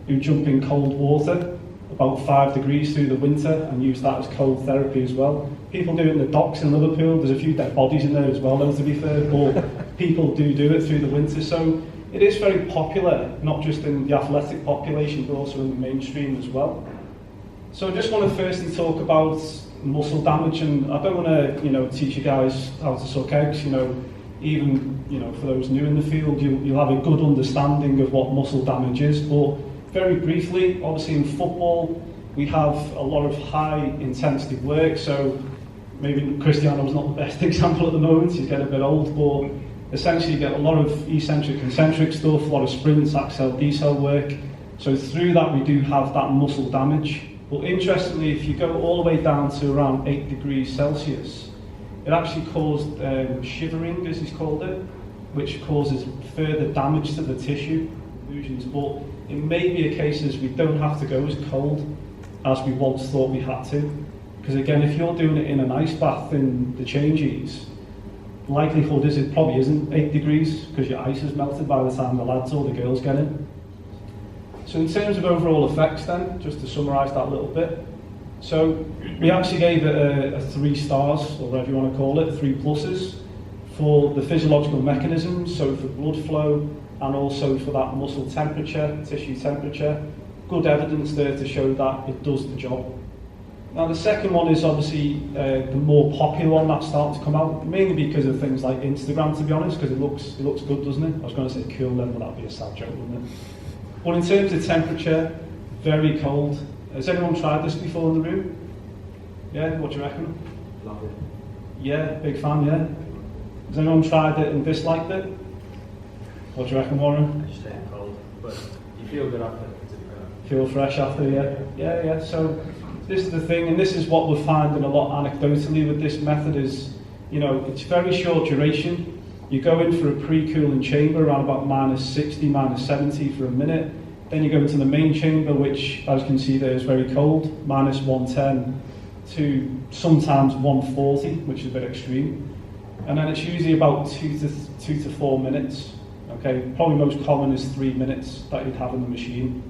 who jump in cold water, about 5 degrees through the winter, and use that as cold therapy as well. People do it in the docks in Liverpool. There's a few dead bodies in there as well, though, to be fair, but people do it through the winter. So it is very popular, not just in the athletic population, but also in the mainstream as well. So I just want to firstly talk about muscle damage, and I don't want to, teach you guys how to suck eggs. Even for those new in the field, you'll have a good understanding of what muscle damage is. But very briefly, obviously in football, we have a lot of high intensity work. So maybe Cristiano's not the best example at the moment. He's getting a bit old, but essentially you get a lot of eccentric, concentric stuff, a lot of sprints, accel, decel work. So through that, we do have that muscle damage. But interestingly, if you go all the way down to around 8 degrees Celsius, it actually caused shivering, as he's called it, which causes further damage to the tissue, lesions. But it may be a case as we don't have to go as cold as we once thought we had to. Because again, if you're doing it in an ice bath in the changes, likelihood is it probably isn't 8 degrees because your ice is melted by the time the lads or the girls get in. So in terms of overall effects then, just to summarise that a little bit, so we actually gave it a 3 stars, or whatever you want to call it, 3 pluses, for the physiological mechanisms, so for blood flow and also for that muscle temperature, tissue temperature. Good evidence there to show that it does the job. Now the second one is obviously the more popular one that's starting to come out, mainly because of things like Instagram, to be honest, because it looks good, doesn't it? I was going to say cool then, but that'd be a sad joke, wouldn't it? But in terms of temperature, very cold. Has anyone tried this before in the room? Yeah, what do you reckon? Love it. Yeah, big fan, yeah. Has anyone tried it and disliked it? What do you reckon, Warren? Just staying cold, but you feel good after. Feel fresh after, yeah. Yeah. So this is the thing, and this is what we're finding a lot anecdotally with this method is, it's very short duration. You go in for a pre-cooling chamber around about -60, -70 for a minute. Then you go into the main chamber, which, as you can see there, is very cold, -110 to sometimes 140, which is a bit extreme. And then it's usually about 2 to 4 minutes. Okay, probably most common is 3 minutes that you'd have in the machine.